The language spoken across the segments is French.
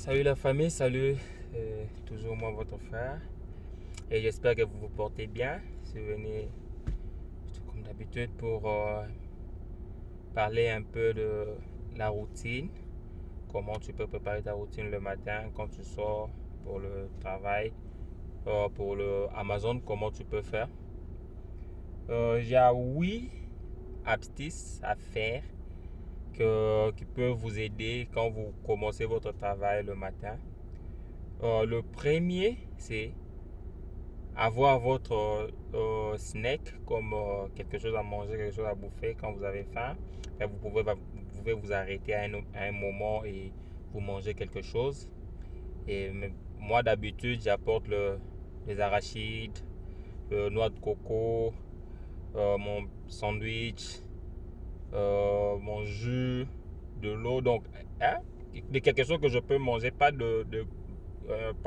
Salut la famille, salut, toujours moi votre frère et j'espère que vous vous portez bien. Je suis venu comme d'habitude pour parler un peu de la routine, comment tu peux préparer ta routine le matin quand tu sors pour le travail, pour le Amazon, comment tu peux faire. J'ai 8 astuces à faire qui peuvent vous aider quand vous commencez votre travail le matin. Le premier, c'est avoir votre snack comme quelque chose à manger, quelque chose à bouffer quand vous avez faim. Et vous pouvez vous arrêter à un moment et vous manger quelque chose. Moi, d'habitude, j'apporte les arachides, le noix de coco, mon sandwich, mon jus, de l'eau. Donc, hein, de quelque chose que je peux manger, pas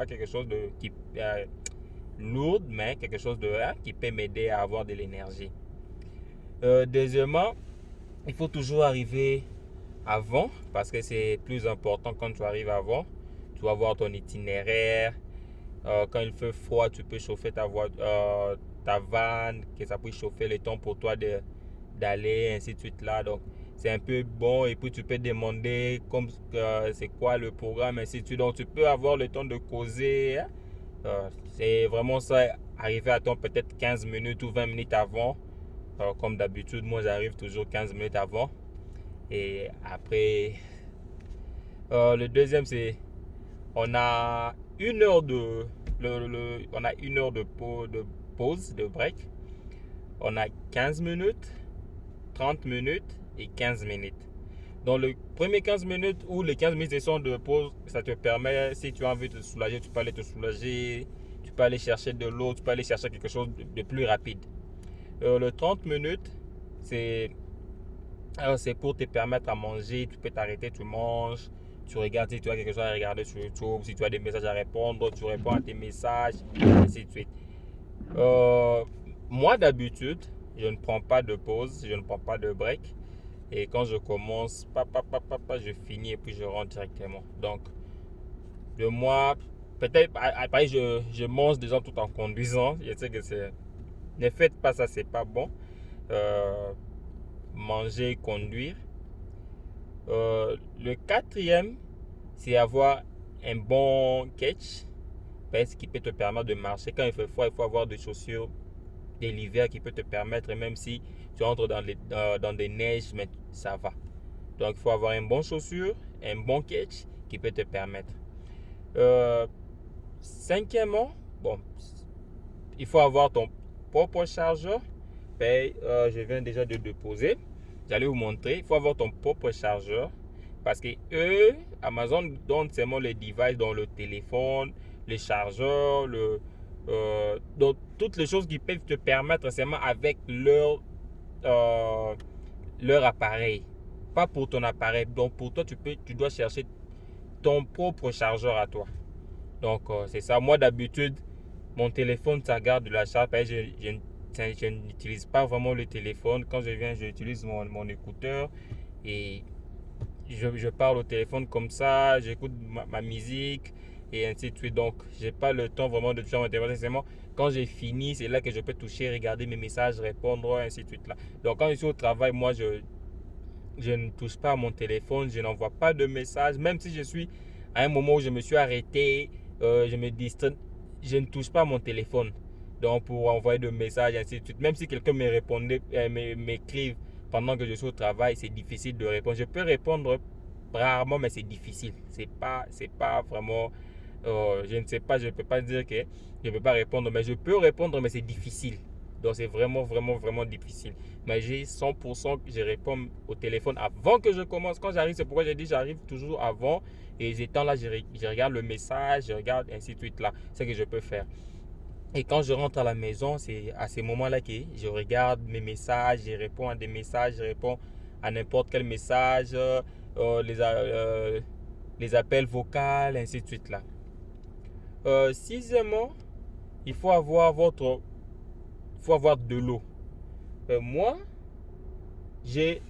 quelque chose qui lourde, mais quelque chose qui peut m'aider à avoir de l'énergie. Deuxièmement, il faut toujours arriver avant parce que c'est plus important quand tu arrives avant. Tu vas voir ton itinéraire. Quand il fait froid, tu peux chauffer ta vanne, que ça puisse chauffer le temps pour toi d'aller, ainsi de suite là. Donc, c'est un peu bon. Et puis, tu peux demander comme c'est quoi le programme, ainsi de suite. Donc, tu peux avoir le temps de causer. Hein. C'est vraiment ça, arriver à temps peut-être 15 minutes ou 20 minutes avant. Comme d'habitude, moi j'arrive toujours 15 minutes avant. Et après, le deuxième c'est, on a une heure on a une heure de pause, de break. On a 15 minutes, 30 minutes et 15 minutes. Dans le premier 15 minutes ou les 15 minutes de pause, ça te permet, si tu as envie de te soulager, tu peux aller te soulager, tu peux aller chercher de l'eau, tu peux aller chercher quelque chose de plus rapide. Le 30 minutes, c'est pour te permettre à manger, tu peux t'arrêter, tu manges, tu regardes si tu as quelque chose à regarder sur YouTube, si tu as des messages à répondre, tu réponds à tes messages, ainsi de suite. Moi d'habitude, je ne prends pas de pause, je ne prends pas de break. Et quand je commence, je finis et puis je rentre directement. Donc, de moi, peut-être, après, je mange déjà tout en conduisant. Je sais que c'est. Ne faites pas ça, c'est pas bon. Euh, Manger et conduire. Le quatrième, c'est avoir un bon catch. Parce qu'il peut te permettre de marcher. Quand il fait froid, il faut avoir des chaussures de l'hiver qui peut te permettre, même si tu entres dans des neiges, mais ça va. Donc, il faut avoir une bonne chaussure, un bon catch qui peut te permettre. Cinquièmement, bon, il faut avoir ton propre chargeur. Je viens déjà de déposer. J'allais vous montrer. Il faut avoir ton propre chargeur. Parce que eux, Amazon donne seulement les devices, dans le téléphone, les chargeurs, donc toutes les choses qui peuvent te permettre seulement avec leur appareil. Pas pour ton appareil. Donc pour toi, tu dois chercher ton propre chargeur à toi. Donc c'est ça. Moi d'habitude, mon téléphone, ça garde de la charge. Je n'utilise pas vraiment le téléphone. Quand je viens, j'utilise mon écouteur et je parle au téléphone comme ça. J'écoute ma musique et ainsi de suite. Donc, je n'ai pas le temps vraiment de toucher mon téléphone. C'est seulement quand j'ai fini, c'est là que je peux toucher, regarder mes messages, répondre, ainsi de suite. Là. Donc, quand je suis au travail, moi, je ne touche pas à mon téléphone. Je n'envoie pas de messages. Même si je suis à un moment où je me suis arrêté, je me distrais, je ne touche pas à mon téléphone. Donc, pour envoyer des messages, ainsi de suite. Même si quelqu'un me répondait, m'écrive pendant que je suis au travail, c'est difficile de répondre. Je peux répondre rarement, mais c'est difficile. C'est pas vraiment. Je ne sais pas, je ne peux pas dire que je ne peux pas répondre, mais je peux répondre, mais c'est difficile. Donc, c'est vraiment, vraiment, vraiment difficile. Mais j'ai 100% que je réponds au téléphone avant que je commence. Quand j'arrive, c'est pourquoi j'ai dit j'arrive toujours avant. Et j'étends là, je regarde le message, je regarde ainsi de suite là. C'est ce que je peux faire. Et quand je rentre à la maison, c'est à ces moments-là que je regarde mes messages, je réponds à des messages, je réponds à n'importe quel message, les appels vocaux, ainsi de suite là. Sixièmement, il faut avoir de l'eau. Moi, j'ai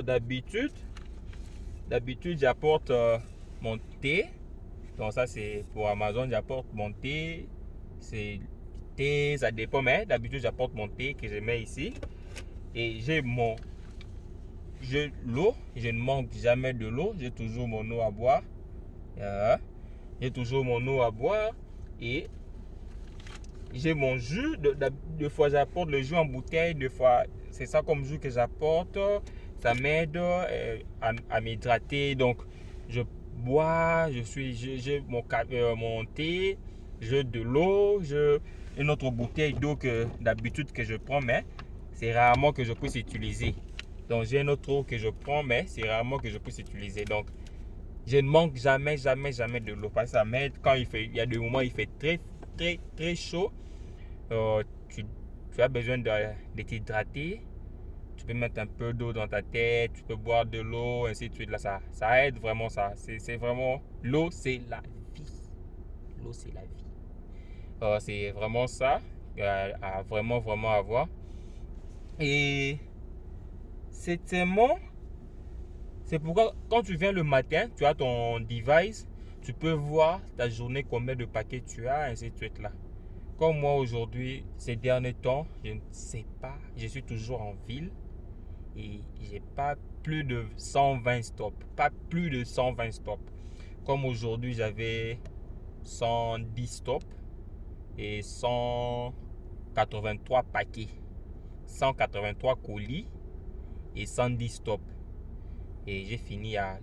d'habitude, j'apporte mon thé Donc ça c'est pour Amazon, j'apporte mon thé. C'est thé, ça dépend, mais d'habitude j'apporte mon thé que je mets ici. Et l'eau, je ne manque jamais de l'eau, j'ai toujours mon eau à boire. J'ai toujours mon eau à boire et j'ai mon jus. Deux fois j'apporte le jus en bouteille, deux fois c'est ça comme jus que j'apporte. Ça m'aide à m'hydrater. Donc je bois, j'ai mon thé, j'ai de l'eau, j'ai une autre bouteille d'eau que d'habitude que je prends, mais c'est rarement que je puisse utiliser. Donc j'ai une autre eau que je prends, mais c'est rarement que je puisse utiliser. Donc je ne manque jamais, jamais, jamais de l'eau. Parce que ça m'aide quand il y a des moments où il fait très, très, très chaud. Tu as besoin de t'hydrater. Tu peux mettre un peu d'eau dans ta tête, tu peux boire de l'eau, ainsi de suite. Là, ça aide vraiment ça. C'est vraiment, l'eau, c'est la vie. L'eau, c'est la vie. C'est vraiment ça à vraiment, vraiment avoir. Et c'est tellement... C'est pourquoi quand tu viens le matin, tu as ton device, tu peux voir ta journée, combien de paquets tu as, ainsi de suite là. Comme moi aujourd'hui, ces derniers temps, je ne sais pas, je suis toujours en ville et j'ai pas plus de 120 stops. Pas plus de 120 stops. Comme aujourd'hui, j'avais 110 stops et 183 paquets, 183 colis et 110 stops. Et j'ai fini à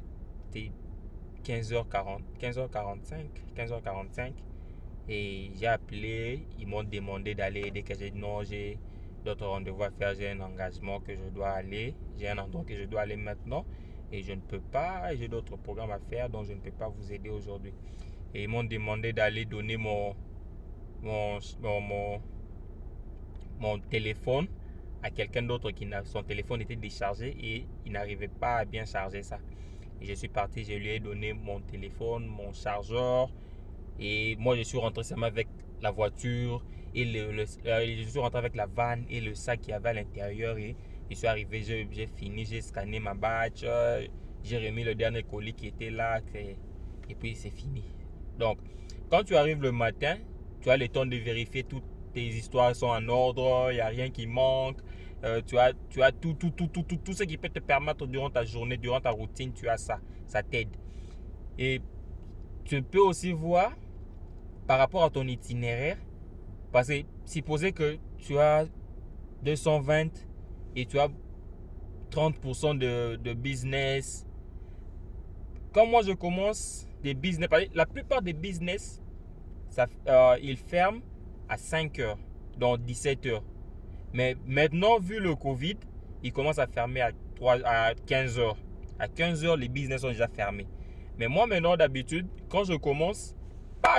15h40, 15h45. Et j'ai appelé, ils m'ont demandé d'aller. Dès que j'ai dit non, j'ai d'autres rendez-vous à faire, j'ai un engagement que je dois aller. J'ai un endroit que je dois aller maintenant. Et je ne peux pas, j'ai d'autres programmes à faire, donc je ne peux pas vous aider aujourd'hui. Et ils m'ont demandé d'aller donner mon téléphone à quelqu'un d'autre son téléphone était déchargé et il n'arrivait pas à bien charger ça. Et je suis parti, je lui ai donné mon téléphone, mon chargeur et moi je suis rentré seulement avec la voiture et je suis rentré avec la vanne et le sac qu'il y avait à l'intérieur et je suis arrivé, j'ai fini, j'ai scanné ma badge, j'ai remis le dernier colis qui était là et puis c'est fini. Donc quand tu arrives le matin, tu as le temps de vérifier toutes tes histoires sont en ordre, il n'y a rien qui manque. Tu as tout ce qui peut te permettre durant ta journée, durant ta routine, tu as ça. Ça t'aide. Et tu peux aussi voir par rapport à ton itinéraire, parce que supposez que tu as 220 et tu as 30% de business. Quand moi je commence des business, la plupart des business, ils ferment à 5 heures, donc 17 heures. Mais maintenant, vu le Covid, ils commencent à fermer à 15 heures. À 15 heures, les business sont déjà fermés. Mais moi, maintenant, d'habitude, quand je commence,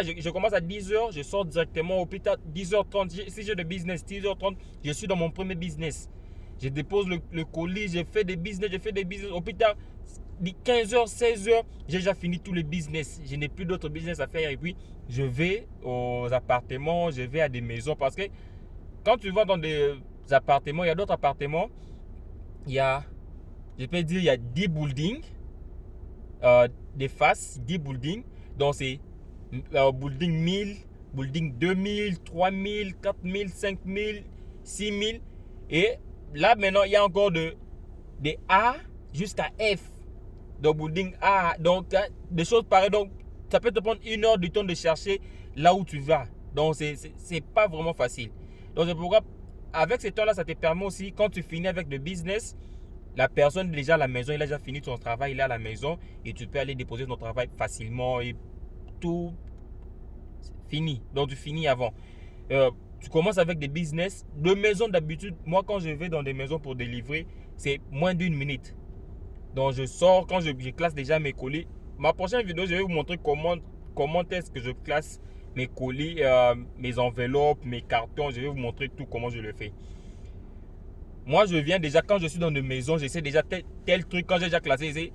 je commence à 10 heures, je sors directement au plus tard 10h30. Si j'ai de business, 10h30, je suis dans mon premier business. Je dépose le colis, je fais des business. Au plus tard, 15h, 16h, j'ai déjà fini tous les business. Je n'ai plus d'autres business à faire. Et puis, je vais aux appartements, je vais à des maisons. Parce que quand tu vas dans des appartements, il y a d'autres appartements. Je peux dire, il y a 10 buildings, des faces, 10 buildings. Donc, c'est building 1000, building 2000, 3000, 4000, 5000, 6000. Et là, maintenant, il y a encore des A jusqu'à F. Donc, building A. Donc, des choses pareilles. Donc, ça peut te prendre 1 heure du temps de chercher là où tu vas. Donc, c'est pas vraiment facile. Donc, c'est pourquoi, avec ce temps-là, ça te permet aussi, quand tu finis avec le business, la personne est déjà à la maison, il a déjà fini son travail, il est à la maison et tu peux aller déposer ton travail facilement et tout fini. Donc, tu finis avant. Tu commences avec des business. De maison, d'habitude, moi, quand je vais dans des maisons pour délivrer, c'est moins d'1 minute. Donc, je sors, quand je classe déjà mes colis. Ma prochaine vidéo, je vais vous montrer comment est-ce que je classe mes colis, mes enveloppes, mes cartons. Je vais vous montrer tout comment je le fais. Moi, je viens déjà, quand je suis dans une maison, j'essaie déjà tel truc. Quand j'ai déjà classé,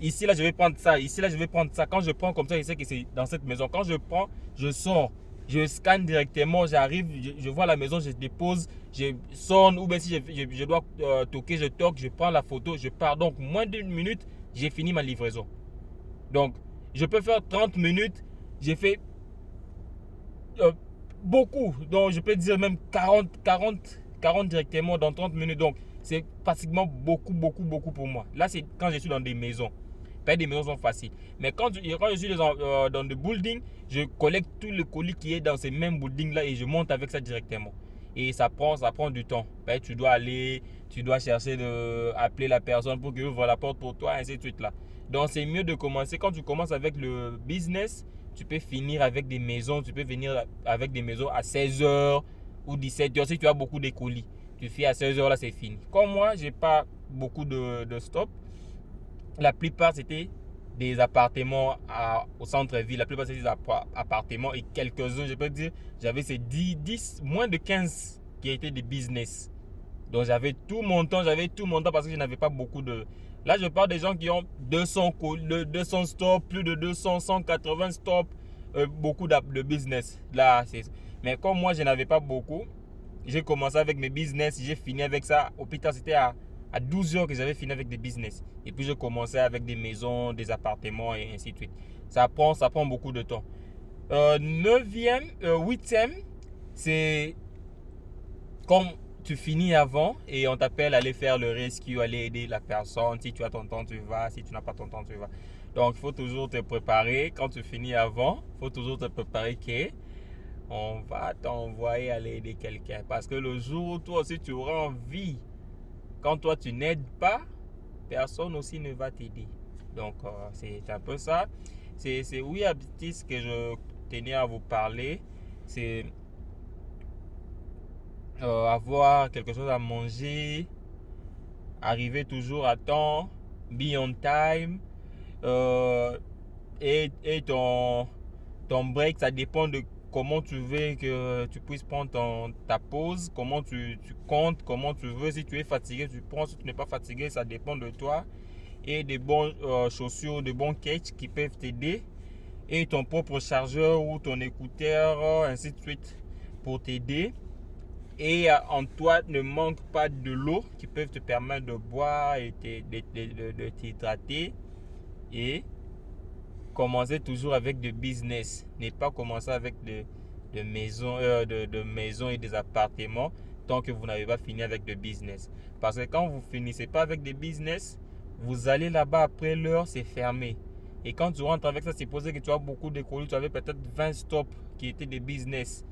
ici, là, je vais prendre ça. Ici, là, je vais prendre ça. Quand je prends comme ça, je sais que c'est dans cette maison. Quand je prends, je sors. Je scanne directement, j'arrive, je vois la maison, je dépose, je sonne. Ou bien si je dois toquer, je toque, je prends la photo, je pars. Donc, moins d'1 minute, j'ai fini ma livraison. Donc, je peux faire 30 minutes j'ai fait beaucoup. Donc, je peux dire même 40 directement dans 30 minutes. Donc, c'est pratiquement beaucoup pour moi. Là, c'est quand je suis dans des maisons. Pas des maisons sont faciles. Mais quand je suis dans des buildings, je collecte tout le colis qui est dans ces mêmes buildings-là et je monte avec ça directement. Et ça prend du temps. Ben, tu dois chercher appeler la personne pour qu'elle ouvre la porte pour toi, ainsi de suite là. Donc, c'est mieux de commencer. Quand tu commences avec le business, tu peux finir avec des maisons. Tu peux venir avec des maisons à 16h ou 17h si tu as beaucoup de colis. Tu fais à 16h là, c'est fini. Comme moi, j'ai pas beaucoup de stop. La plupart, c'était des appartements au centre-ville. La plupart, c'était des appartements et quelques-uns, je peux dire, j'avais ces 10, moins de 15 qui étaient des business. Donc, j'avais tout mon temps parce que je n'avais pas beaucoup de... Là, je parle des gens qui ont 200 stops, plus de 200, 180 stops, beaucoup de business. Là, mais comme moi, je n'avais pas beaucoup, j'ai commencé avec mes business, j'ai fini avec ça. Au plus tard, c'était à 12 heures que j'avais fini avec des business. Et puis, je commençais avec des maisons, des appartements et ainsi de suite. Ça prend beaucoup de temps. 9e, 8e, c'est comme tu finis avant et on t'appelle à aller faire le rescue, aller aider la personne. Si tu as ton temps, tu vas. Si tu n'as pas ton temps, tu vas. Donc, il faut toujours te préparer. Quand tu finis avant, il faut toujours te préparer qu'on va t'envoyer aller aider quelqu'un. Parce que le jour où toi aussi tu auras envie, quand toi tu n'aides pas, personne aussi ne va t'aider. Donc, c'est un peu ça. C'est oui, Abitis, que je tenais à vous parler. C'est avoir quelque chose à manger, arriver toujours à temps, be on time, et ton break, ça dépend de comment tu veux que tu puisses prendre ta pause, comment tu comptes, comment tu veux. Si tu es fatigué, tu prends. Si tu n'es pas fatigué, ça dépend de toi. Et des bons chaussures, des bons catchs qui peuvent t'aider. Et ton propre chargeur ou ton écouteur, ainsi de suite, pour t'aider. Et en toi, ne manque pas de l'eau qui peuvent te permettre de boire et de t'hydrater. Et commencer toujours avec de business. Ne pas commencer avec de maisons et des appartements tant que vous n'avez pas fini avec de business. Parce que quand vous finissez pas avec des business, vous allez là-bas après l'heure, c'est fermé. Et quand tu rentres avec ça, c'est posé que tu as beaucoup de colis. Tu avais peut-être 20 stops qui étaient des business.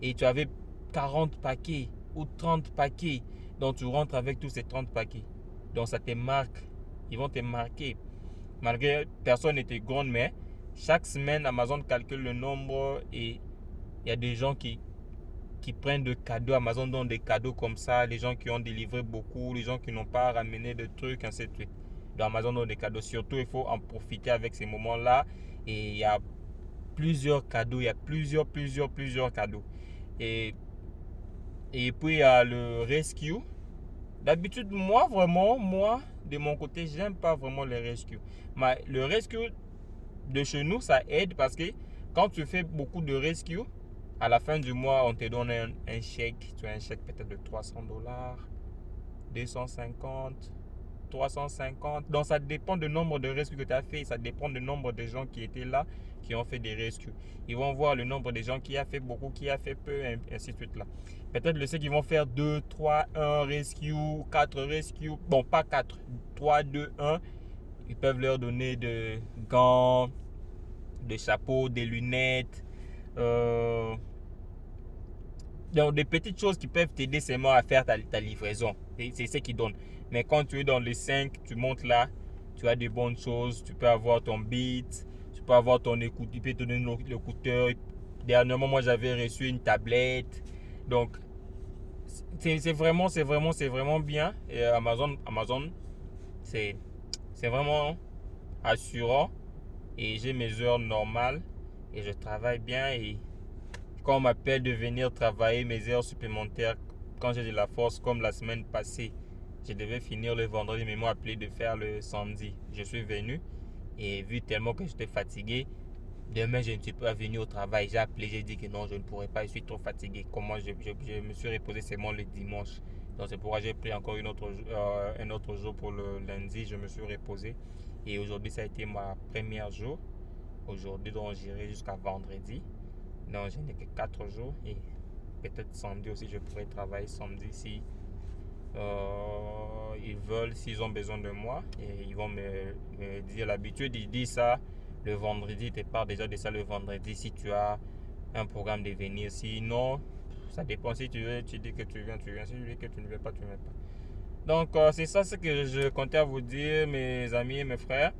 Et tu avais 40 paquets ou 30 paquets. Donc tu rentres avec tous ces 30 paquets. Donc ça te marque. Ils vont te marquer. Malgré personne n'était grande, mais chaque semaine, Amazon calcule le nombre et il y a des gens qui prennent de cadeaux. Amazon donne des cadeaux comme ça. Les gens qui ont délivré beaucoup, les gens qui n'ont pas ramené de trucs, ainsi de suite. Donc Amazon donne des cadeaux. Surtout, il faut en profiter avec ces moments-là. Et il y a plusieurs cadeaux. Il y a plusieurs cadeaux. Et puis, il y a le rescue. D'habitude, moi, de mon côté, j'aime pas vraiment le rescue. Mais le rescue de chez nous, ça aide parce que quand tu fais beaucoup de rescue, à la fin du mois, on te donne un chèque. Tu as un chèque peut-être de $300, 250, 350. Donc, ça dépend du nombre de rescues que tu as fait. Ça dépend du nombre de gens qui étaient là, qui ont fait des rescues. Ils vont voir le nombre de gens qui a fait beaucoup, qui a fait peu, ainsi de suite là. Peut-être le ceux qui vont faire 2, 3, 1 rescue, 4 rescue. Bon, pas 4, 3, 2, 1. Ils peuvent leur donner des gants, des chapeaux, des lunettes. Donc, des petites choses qui peuvent t'aider seulement à faire ta livraison. C'est ce qu'ils donnent. Mais quand tu es dans les 5, tu montes là, tu as des bonnes choses. Tu peux avoir ton beat, tu peux avoir ton écoute, il peut te donner l'écouteur. Dernièrement, moi, j'avais reçu une tablette. Donc, c'est vraiment bien. Et Amazon c'est vraiment assurant. Et j'ai mes heures normales et je travaille bien. Et quand on m'appelle de venir travailler mes heures supplémentaires, quand j'ai de la force, comme la semaine passée, je devais finir le vendredi, mais ils m'ont appelé de faire le samedi. Je suis venu et vu tellement que j'étais fatigué, demain je ne suis pas venu au travail. J'ai appelé, j'ai dit que non, je ne pourrais pas, je suis trop fatigué. Comment je me suis reposé seulement le dimanche. Donc c'est pourquoi j'ai pris encore un autre jour pour le lundi, je me suis reposé. Et aujourd'hui, ça a été ma première jour. aujourd'hui, donc j'irai jusqu'à vendredi. Donc je n'ai que 4 jours et peut-être samedi aussi, je pourrais travailler samedi si ils veulent, s'ils ont besoin de moi. Et ils vont me dire, l'habitude, ils disent ça le vendredi, ils te parlent déjà de ça le vendredi si tu as un programme de venir. Sinon, ça dépend. Si tu veux, tu dis que tu viens, tu viens. Si tu dis que tu ne veux pas, tu ne veux pas. Donc, c'est ça ce que je comptais vous dire, mes amis et mes frères.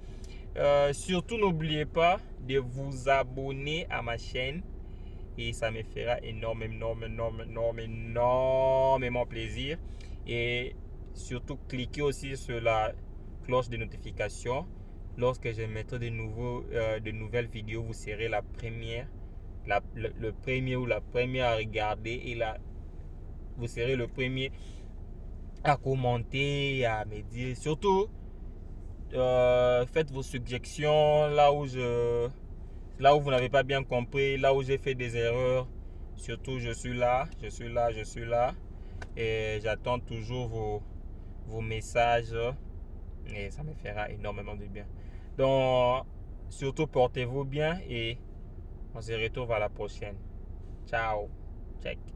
Surtout, n'oubliez pas de vous abonner à ma chaîne. Et ça me fera énormément plaisir. Et surtout, cliquez aussi sur la cloche de notification. Lorsque je mettrai de nouvelles vidéos, vous serez la première, le premier ou la première à regarder. Et vous serez le premier à commenter, à me dire. Surtout, faites vos suggestions là où vous n'avez pas bien compris, là où j'ai fait des erreurs. Surtout, je suis là. Et j'attends toujours vos messages. Et ça me fera énormément de bien. Donc, surtout, portez-vous bien et on se retrouve à la prochaine. Ciao. Check.